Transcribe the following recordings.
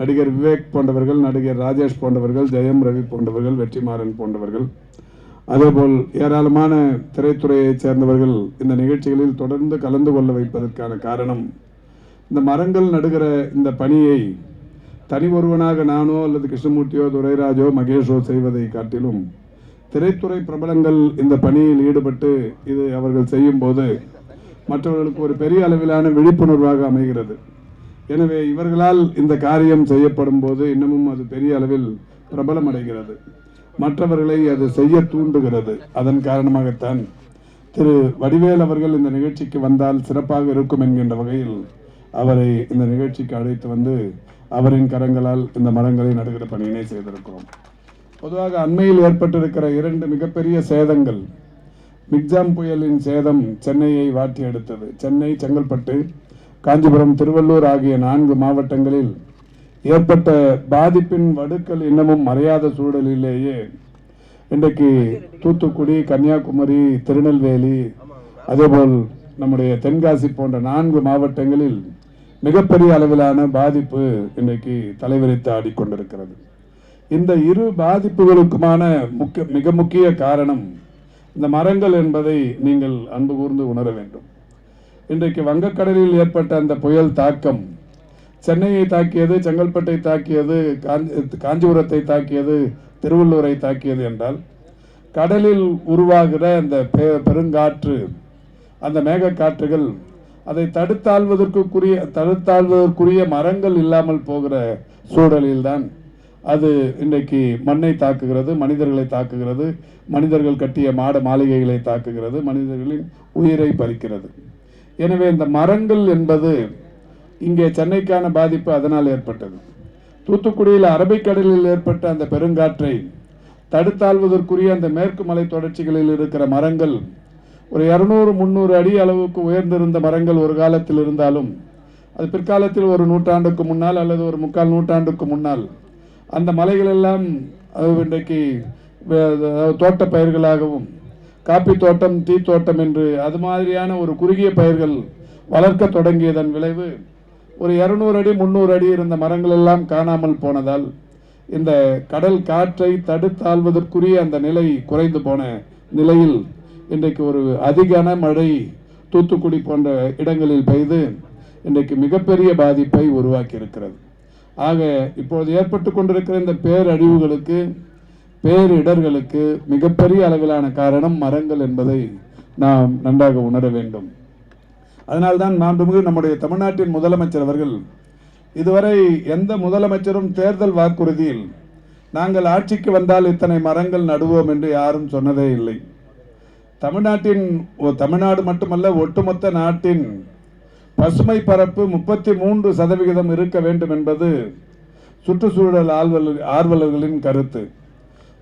நடிகர் விவேக் போன்றவர்கள், நடிகர் ராஜேஷ் போன்றவர்கள், ஜெயம் ரவி போன்றவர்கள், வெற்றிமாறன் போன்றவர்கள், அதேபோல் ஏராளமான திரைத்துறையைச் சேர்ந்தவர்கள் இந்த நிகழ்ச்சிகளில் தொடர்ந்து கலந்து கொள்ள வைப்பதற்கான காரணம், இந்த மரங்கள் நடுகிற இந்த பணியை தனி ஒருவனாக நானோ அல்லது கிருஷ்ணமூர்த்தியோ, துரைராஜோ, மகேஷோ செய்வதை காட்டிலும் திரைத்துறை பிரபலங்கள் இந்த பணியில் ஈடுபட்டு இது அவர்கள் செய்யும் போது மற்றவர்களுக்கு ஒரு பெரிய அளவிலான விழிப்புணர்வாக அமைகிறது. எனவே இவர்களால் இந்த காரியம் செய்யப்படும் போது இன்னமும் அது பெரிய அளவில் பிரபலம் அடைகிறது, மற்றவர்களை அது செய்ய தூண்டுகிறது. அதன் காரணமாகத்தான் திரு வடிவேல் அவர்கள் இந்த நிகழ்ச்சிக்கு வந்தால் சிறப்பாக இருக்கும் என்கின்ற வகையில் அவரை இந்த நிகழ்ச்சிக்கு அழைத்து வந்து அவரின் கரங்களால் இந்த மரங்களை நடுகிற பணியினை செய்திருக்கிறோம். பொதுவாக அண்மையில் ஏற்பட்டிருக்கிற 2 மிகப்பெரிய சேதங்கள், மிக்ஜாம் புயலின் சேதம் சென்னையை வாட்டி எடுத்தது. சென்னை, செங்கல்பட்டு, காஞ்சிபுரம், திருவள்ளூர் ஆகிய 4 மாவட்டங்களில் ஏற்பட்ட பாதிப்பின் வடுக்கள் இன்னமும் மறையாத சூழலிலேயே இன்றைக்கு தூத்துக்குடி, கன்னியாகுமரி, திருநெல்வேலி, அதேபோல் நம்முடைய தென்காசி போன்ற 4 மாவட்டங்களில் மிகப்பெரிய அளவிலான பாதிப்பு இன்றைக்கு தலைவிரித்து ஆடிக்கொண்டிருக்கிறது. இந்த 2 பாதிப்புகளுக்குமான மிக முக்கிய காரணம் இந்த மரங்கள் என்பதை நீங்கள் அன்பு கூர்ந்து உணர வேண்டும். இன்றைக்கு வங்கக்கடலில் ஏற்பட்ட அந்த புயல் தாக்கம் சென்னையை தாக்கியது, செங்கல்பட்டை தாக்கியது, காஞ்சிபுரத்தை தாக்கியது, திருவள்ளூரை தாக்கியது என்றால், கடலில் உருவாகிற அந்த பெருங்காற்று, அந்த மேகக்காற்றுகள் அதை தடுத்தாள்வதற்குரிய மரங்கள் இல்லாமல் போகிற சூழலில்தான் அது இன்றைக்கு மண்ணை தாக்குகிறது, மனிதர்களை தாக்குகிறது, மனிதர்கள் கட்டிய மாட மாளிகைகளை தாக்குகிறது, மனிதர்களின் உயிரை பறிக்கிறது. எனவே இந்த மரங்கள் என்பது இங்கே சென்னைக்கான பாதிப்பு அதனால் ஏற்பட்டது. தூத்துக்குடியில் அரபிக்கடலில் ஏற்பட்ட அந்த பெருங்காற்றை தடுத்தாள்வதற்குரிய அந்த மேற்கு மலை தொடர்ச்சிகளில் இருக்கிற மரங்கள் ஒரு 200-300 அடி அளவுக்கு உயர்ந்திருந்த மரங்கள் ஒரு காலத்தில் இருந்தாலும், அது பிற்காலத்தில் ஒரு நூற்றாண்டுக்கு முன்னால் அல்லது ஒரு 3/4 நூற்றாண்டுக்கு முன்னால் அந்த மலைகள் எல்லாம் இன்றைக்கு தோட்ட பயிர்களாகவும், காப்பி தோட்டம், டீ தோட்டம் என்று அது மாதிரியான ஒரு குறுகிய பயிர்கள் வளர்க்க தொடங்கியதன் விளைவு ஒரு 200 அடி 300 அடி இருந்த மரங்கள் எல்லாம் காணாமல் போனதால் இந்த கடல் காற்றை தடுத்தாள்வதற்குரிய அந்த நிலை குறைந்து போன நிலையில் இன்றைக்கு ஒரு அதிகன மழை தூத்துக்குடி போன்ற இடங்களில் பெய்து இன்றைக்கு மிகப்பெரிய பாதிப்பை உருவாக்கி இருக்கிறது. ஆக இப்போது ஏற்பட்டு கொண்டிருக்கிற இந்த பேரழிவுகளுக்கு, பேரிடர்களுக்கு மிகப்பெரிய அளவிலான காரணம் மரங்கள் என்பதை நாம் நன்றாக உணர வேண்டும். அதனால்தான் மாண்புமிகு நம்முடைய தமிழ்நாட்டின் முதலமைச்சர் அவர்கள் இதுவரை எந்த முதலமைச்சரும் தேர்தல் வாக்குறுதியில் நாங்கள் ஆட்சிக்கு வந்தால் இத்தனை மரங்கள் நடுவோம் என்று யாரும் சொன்னதே இல்லை. தமிழ்நாடு மட்டுமல்ல, ஒட்டுமொத்த நாட்டின் பசுமை பரப்பு 33% இருக்க வேண்டும் என்பது சுற்றுச்சூழல் ஆர்வலர்களின் கருத்து.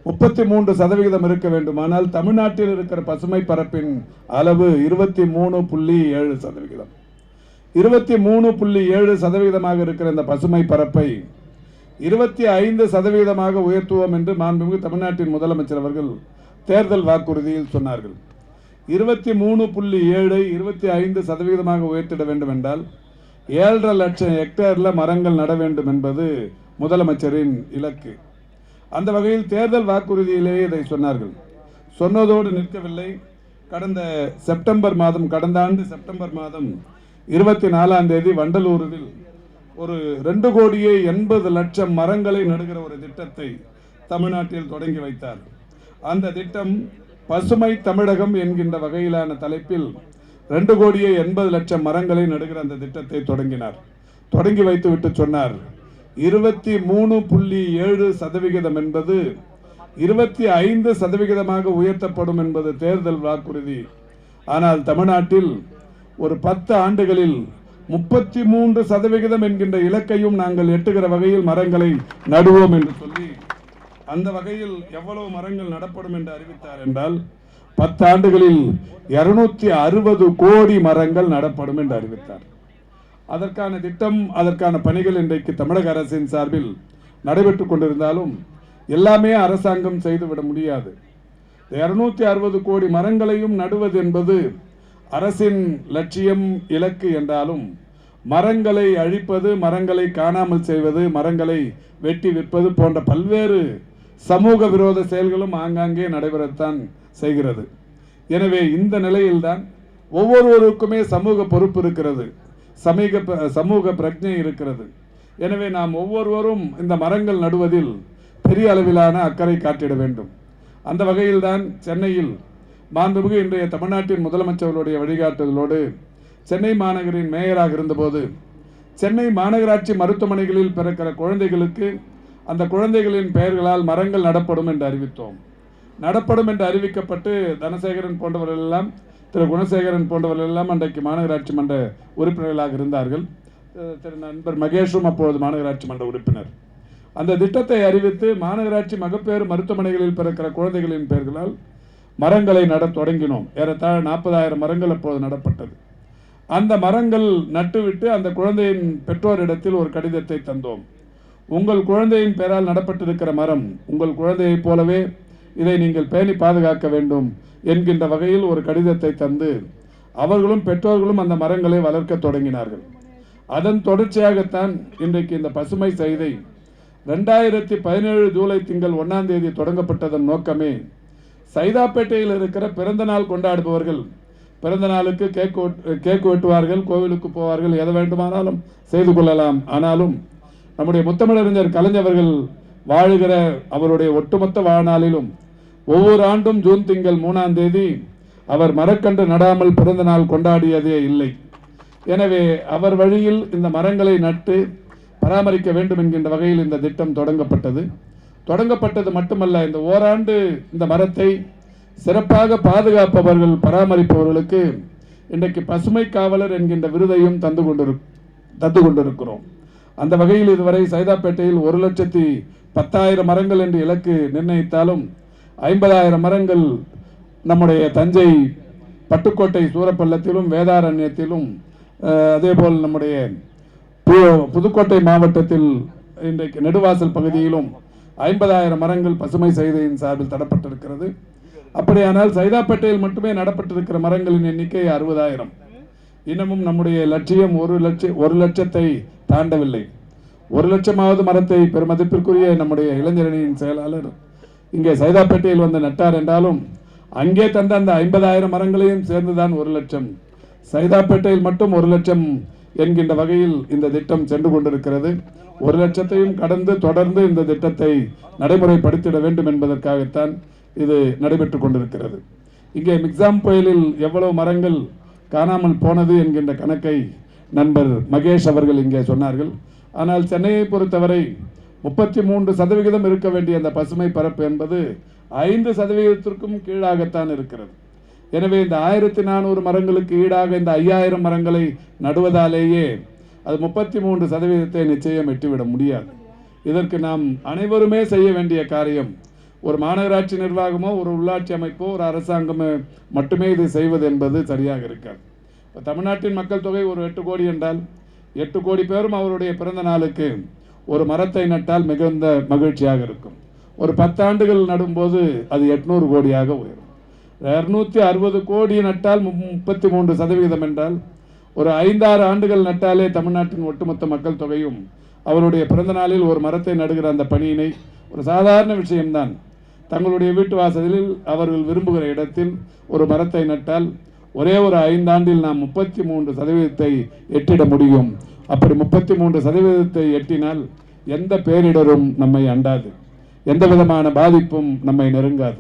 33% இருக்க வேண்டுமானால் தமிழ்நாட்டில் இருக்கிற பசுமை பரப்பின் அளவு 23.7%. 23.7% இருக்கிற இந்த பசுமை பரப்பை 25% உயர்த்துவோம் என்று மாண்புமிகு தமிழ்நாட்டின் முதலமைச்சர் அவர்கள் தேர்தல் வாக்குறுதியில் சொன்னார்கள். 23.7 25% உயர்த்திட வேண்டும் என்றால் 7.5 லட்சம் ஹெக்டேர்ல மரங்கள் நட வேண்டும் என்பது முதலமைச்சரின் இலக்கு. அந்த வகையில் தேர்தல் வாக்குறுதியிலேயே இதை சொன்னார்கள். சொன்னதோடு நிற்கவில்லை. கடந்த ஆண்டு செப்டம்பர் மாதம் 24ஆம் தேதி வண்டலூரில் ஒரு 2,80,00,000 மரங்களை நடுகிற ஒரு திட்டத்தை தமிழ்நாட்டில் தொடங்கி வைத்தார். அந்த திட்டம் பசுமை தமிழகம் என்கின்ற வகையிலான தலைப்பில் 2,80,00,000 மரங்களை நடுகிற அந்த திட்டத்தை தொடங்கினார். தொடங்கி வைத்துவிட்டு சொன்னார், 23.7% என்பது 25% உயர்த்தப்படும் என்பது தேர்தல் வாக்குறுதி. ஆனால் தமிழ்நாட்டில் ஒரு 10 ஆண்டுகளில் 33% என்கின்ற இலக்கையும் நாங்கள் எட்டுகிற வகையில் மரங்களை நடுவோம் என்று சொல்லி, அந்த வகையில் எவ்வளவு மரங்கள் நடப்படும் என்று அறிவித்தார் என்றால் 10 ஆண்டுகளில் 260 கோடி மரங்கள் நடப்படும் என்று அறிவித்தார். அதற்கான திட்டம், அதற்கான பணிகள் இன்றைக்கு தமிழக அரசின் சார்பில் நடைபெற்றுக் கொண்டிருந்தாலும் எல்லாமே அரசாங்கம் செய்துவிட முடியாது. 260 கோடி மரங்களையும் நடுவது என்பது அரசின் லட்சியம், இலக்கு என்றாலும் மரங்களை அழிப்பது, மரங்களை காணாமல் செய்வது, மரங்களை வெட்டி விற்பது போன்ற பல்வேறு சமூக விரோத செயல்களும் ஆங்காங்கே நடைபெறத்தான் செய்கிறது. எனவே இந்த நிலையில்தான் ஒவ்வொருவருக்குமே சமூக பொறுப்பு இருக்கிறது, சமூக பிரஜை இருக்கிறது. எனவே நாம் ஒவ்வொருவரும் இந்த மரங்கள் நடுவதில் பெரிய அளவிலான அக்கறை காட்டிட வேண்டும். அந்த வகையில்தான் சென்னையில் மாண்புமிகு இன்றைய தமிழ்நாட்டின் முதலமைச்சர்களுடைய வழிகாட்டுதலோடு சென்னை மாநகரின் மேயராக இருந்தபோது சென்னை மாநகராட்சி மருத்துவமனைகளில் பிறக்கிற குழந்தைகளுக்கு அந்த குழந்தைகளின் பெயர்களால் மரங்கள் நடப்படும் என்று அறிவித்தோம். நடப்படும் என்று அறிவிக்கப்பட்டு தனசேகரன் போன்றவர்கள் எல்லாம், திரு குணசேகரன் போன்றவர்கள் எல்லாம் அன்றைக்கு மாநகராட்சி மன்ற உறுப்பினர்களாக இருந்தார்கள். திரு நண்பர் மகேஷும் அப்பொழுது மாநகராட்சி மன்ற உறுப்பினர். அந்த திட்டத்தை அறிவித்து மாநகராட்சி மகப்பேறு மருத்துவமனைகளில் பிறக்கிற குழந்தைகளின் பெயர்களால் மரங்களை நடத் தொடங்கினோம். ஏறத்தாழ 40,000 மரங்கள் அப்போது நடப்பட்டது. அந்த மரங்கள் நட்டுவிட்டு அந்த குழந்தையின் பெற்றோரிடத்தில் ஒரு கடிதத்தை தந்தோம். உங்கள் குழந்தையின் பெயரால் நடப்பட்டிருக்கிற மரம் உங்கள் குழந்தையைப் போலவே இதை நீங்கள் பேணி பாதுகாக்க வேண்டும் என்கின்ற வகையில் ஒரு கடிதத்தை தந்து அவர்களும் பெற்றோர்களும் அந்த மரங்களை வளர்க்க தொடங்கினார்கள். அதன் தொடர்ச்சியாகத்தான் இன்றைக்கு இந்த பசுமை செய்தை 2017 ஜூலை திங்கள் 1ஆம் தேதி தொடங்கப்பட்டதன் நோக்கமே சைதாப்பேட்டையில் இருக்கிற பிறந்த நாள் கொண்டாடுபவர்கள் பிறந்த நாளுக்கு கேக் வெட்டுவார்கள், கோவிலுக்கு போவார்கள், எதை வேண்டுமானாலும் செய்து கொள்ளலாம். ஆனாலும் நம்முடைய முத்தமிழறிஞர் கலைஞர்கள் வாழுகிற அவருடைய ஒட்டுமொத்த வாழ்நாளிலும் ஒவ்வொரு ஆண்டும் ஜூன் திங்கள் 3ஆம் தேதி அவர் மரக்கன்று நடாமல் பிறந்த நாள் கொண்டாடியதே இல்லை. எனவே அவர் வழியில் இந்த மரங்களை நட்டு பராமரிக்க வேண்டும் என்கின்ற வகையில் இந்த திட்டம் தொடங்கப்பட்டது மட்டுமல்ல, இந்த ஓராண்டு இந்த மரத்தை சிறப்பாக பாதுகாப்பவர்கள், பராமரிப்பவர்களுக்கு இன்றைக்கு பசுமை காவலர் என்கின்ற விருதையும் தந்து கொண்டிருக்கிறோம். அந்த வகையில் இதுவரை சைதாப்பேட்டையில் 1,10,000 மரங்கள் என்று இலக்கு நிர்ணயித்தாலும் 50,000 மரங்கள் நம்முடைய தஞ்சை பட்டுக்கோட்டை சூரப்பள்ளத்திலும் வேதாரண்யத்திலும் அதேபோல் நம்முடைய புதுக்கோட்டை மாவட்டத்தில் இன்றைக்கு நெடுவாசல் பகுதியிலும் 50,000 மரங்கள் பசுமை செய்தியின் சார்பில் தரப்பட்டிருக்கிறது. அப்படியானால் சைதாப்பேட்டையில் மட்டுமே நடப்பட்டிருக்கிற மரங்களின் எண்ணிக்கை 60,000. இன்னமும் நம்முடைய லட்சியம் 1 லட்சத்தை தாண்டவில்லை. 1 லட்சமாவது மரத்தை பெருமதிப்பிற்குரிய நம்முடைய இளைஞரணியின் செயலாளர் இங்கே சைதாப்பேட்டையில் வந்து நட்டார் என்றாலும் அங்கே தந்த அந்த 50,000 மரங்களையும் சேர்ந்துதான் 1 லட்சம். சைதாப்பேட்டையில் மட்டும் 1 லட்சம் என்கின்ற வகையில் இந்த திட்டம் சென்று கொண்டிருக்கிறது. 1 லட்சத்தையும் கடந்து தொடர்ந்து இந்த திட்டத்தை நடைமுறைப்படுத்திட வேண்டும் என்பதற்காகத்தான் இது நடைபெற்றுக் கொண்டிருக்கிறது. இங்கே மிக்ஸாம் புயலில் எவ்வளவு மரங்கள் காணாமல் போனது என்கின்ற கணக்கை நண்பர் மகேஷ் அவர்கள் இங்கே சொன்னார்கள். ஆனால் சென்னையை பொறுத்தவரை 33% இருக்க வேண்டிய அந்த பசுமை பரப்பு என்பது 5%க்கும் கீழாகத்தான் இருக்கிறது. எனவே இந்த 1400 மரங்களுக்கு ஈடாக இந்த 5000 மரங்களை நடுவதாலேயே அது 33% நிச்சயம் எட்டிவிட முடியாது. இதற்கு நாம் அனைவருமே செய்ய வேண்டிய காரியம், ஒரு மாநகராட்சி நிர்வாகமோ ஒரு உள்ளாட்சி அமைப்போ ஒரு அரசாங்கமோ மட்டுமே இதை செய்வது என்பது சரியாக இருக்காது. தமிழ்நாட்டின் மக்கள் தொகை ஒரு 8 கோடி என்றால் 8 கோடி பேரும் அவருடைய பிறந்த நாளுக்கு ஒரு மரத்தை நட்டால் மிகுந்த மகிழ்ச்சியாக இருக்கும். ஒரு 10 ஆண்டுகள் நடும்போது அது 800 கோடியாக உயரும். 260 கோடி நட்டால் 33% என்றால் ஒரு 5-6 ஆண்டுகள் நட்டாலே தமிழ்நாட்டின் ஒட்டுமொத்த மக்கள் தொகையும் அவருடைய பிறந்த நாளில் ஒரு மரத்தை நடுகிற அந்த பணியினை ஒரு சாதாரண விஷயம்தான். தங்களுடைய வீட்டு வாசலில் அவர்கள் விரும்புகிற இடத்தில் ஒரு மரத்தை நட்டால் ஒரே ஒரு 5 ஆண்டில் நாம் 33% எட்டிட முடியும். அப்படி 33% எட்டினால் எந்த பேரிடரும் நம்மை அண்டாது, எந்த விதமான பாதிப்பும் நம்மை நெருங்காது.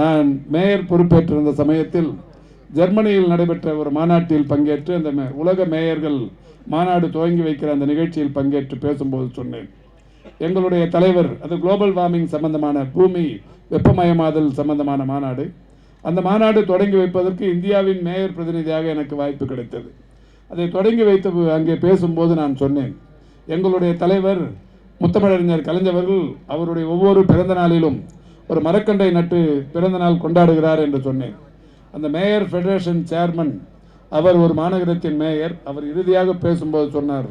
நான் மேயர் பொறுப்பேற்றிருந்த சமயத்தில் ஜெர்மனியில் நடைபெற்ற ஒரு மாநாட்டில் பங்கேற்று அந்த உலக மேயர்கள் மாநாடு துவங்கி வைக்கிற அந்த நிகழ்ச்சியில் பங்கேற்று பேசும்போது சொன்னேன், எங்களுடைய தலைவர், அது குளோபல் வார்மிங் சம்பந்தமான, பூமி வெப்பமயமாதல் சம்பந்தமான மாநாடு, அந்த மாநாடு தொடங்கி வைப்பதற்கு இந்தியாவின் மேயர் பிரதிநிதியாக எனக்கு வாய்ப்பு கிடைத்தது. அதை தொடங்கி வைத்து அங்கே பேசும்போது நான் சொன்னேன், எங்களுடைய தலைவர் முத்தமிழறிஞர் கலைஞர்கள் அவருடைய ஒவ்வொரு பிறந்த நாளிலும் ஒரு மரக்கன்றை நட்டு பிறந்த நாள் கொண்டாடுகிறார் என்று சொன்னேன். அந்த மேயர் ஃபெடரேஷன் சேர்மன், அவர் ஒரு மாநகரத்தின் மேயர், அவர் இறுதியாக பேசும்போது சொன்னார்,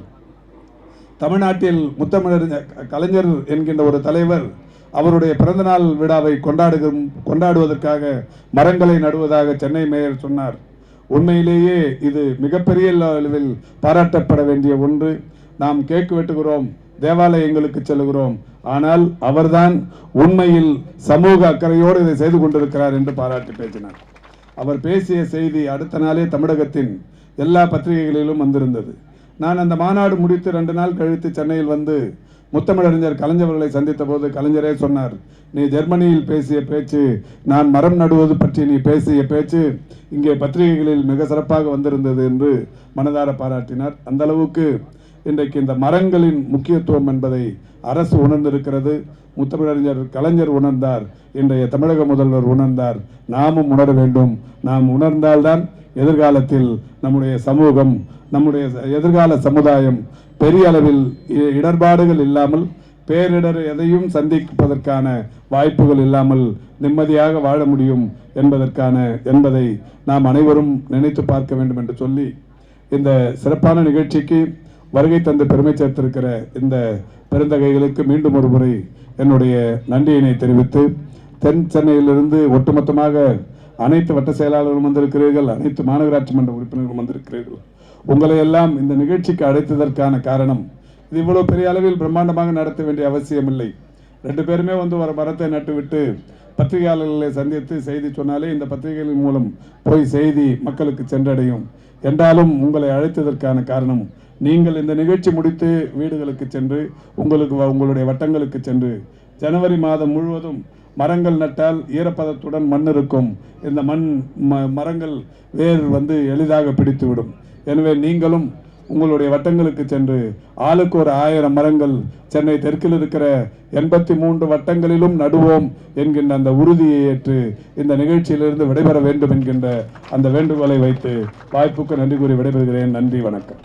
தமிழ்நாட்டில் முத்தமிழறிஞர் கலைஞர் என்கின்ற ஒரு தலைவர் அவருடைய பிறந்தநாள் விழாவை கொண்டாடுவதற்காக மரங்களை நடுவதாக சென்னை மேயர் சொன்னார். உண்மையிலேயே இது மிகப்பெரிய அளவில் பாராட்டப்பட வேண்டிய ஒன்று. நாம் கேக்கு வெட்டுகிறோம், தேவாலயங்களுக்கு செல்கிறோம், ஆனால் அவர்தான் உண்மையில் சமூக அக்கறையோடு இதை செய்து கொண்டிருக்கிறார் என்று பாராட்டி பேசினார். அவர் பேசிய செய்தி அடுத்த நாளே தமிழகத்தின் எல்லா பத்திரிகைகளிலும் வந்திருந்தது. நான் அந்த மாநாடு முடித்து 2 நாள் கழித்து சென்னையில் வந்து முத்தமிழறிஞர் கலைஞர்களை சந்தித்த போது கலைஞரே சொன்னார், நீ ஜெர்மனியில் பேசிய பேச்சு, நான் மரம் நடுவது பற்றி நீ பேசிய பேச்சு இங்கே பத்திரிகைகளில் மிக சிறப்பாக வந்திருந்தது என்று மனதார பாராட்டினார். அந்த அளவுக்கு இன்றைக்கு இந்த மரங்களின் முக்கியத்துவம் என்பதை அரசு உணர்ந்திருக்கிறது. முத்தமிழறிஞர் கலைஞர் உணர்ந்தார், இன்றைய தமிழக முதல்வர் உணர்ந்தார், நாமும் உணர வேண்டும். நாம் உணர்ந்தால்தான் எதிர்காலத்தில் நம்முடைய சமூகம், நம்முடைய எதிர்கால சமுதாயம் பெரிய அளவில் இடர்பாடுகள் இல்லாமல், பேரிடர் எதையும் சந்திப்பதற்கான வாய்ப்புகள் இல்லாமல் நிம்மதியாக வாழ முடியும் என்பதை நாம் அனைவரும் நினைத்து பார்க்க வேண்டும் என்று சொல்லி, இந்த சிறப்பான நிகழ்ச்சிக்கு வருகை தந்து பெருமை சேர்த்திருக்கிற இந்த பெருந்தகைகளுக்கு மீண்டும் ஒரு முறை என்னுடைய நன்றியினை தெரிவித்து, தென் சென்னையிலிருந்து ஒட்டுமொத்தமாக அனைத்து வட்ட செயலாளர்களும் வந்திருக்கிறீர்கள், அனைத்து மாநகராட்சி மன்ற உறுப்பினர்களும் வந்திருக்கிறீர்கள். உங்களை எல்லாம் இந்த நிகழ்ச்சிக்கு அழைத்ததற்கான காரணம், இது இவ்வளவு பெரிய அளவில் பிரம்மாண்டமாக நடத்த வேண்டிய அவசியம் இல்லை. 2 பேருமே வந்து ஒரு மரத்தை நட்டுவிட்டு பத்திரிகையாளர்களை சந்தித்து செய்தி சொன்னாலே இந்த பத்திரிகைகளின் மூலம் போய் செய்தி மக்களுக்கு சென்றடையும். என்றாலும் உங்களை அழைத்ததற்கான காரணம், நீங்கள் இந்த நிகழ்ச்சி முடித்து வீடுகளுக்கு சென்று உங்களுடைய வட்டங்களுக்கு சென்று ஜனவரி மாதம் முழுவதும் மரங்கள் நட்டால் ஈரப்பதத்துடன் மண் இருக்கும். இந்த மரங்கள் வேர் வந்து எளிதாக பிடித்துவிடும். எனவே நீங்களும் உங்களுடைய வட்டங்களுக்கு சென்று ஆளுக்கு ஒரு 1000 மரங்கள் சென்னை தெற்கில் இருக்கிற 83 வட்டங்களிலும் நடுவோம் என்கின்ற அந்த உறுதியை ஏற்று இந்த நிகழ்ச்சியிலிருந்து விடைபெற வேண்டும் என்கின்ற அந்த வேண்டுகோளை வைத்து வாய்ப்புக்கு நன்றி கூறி விடைபெறுகிறேன். நன்றி, வணக்கம்.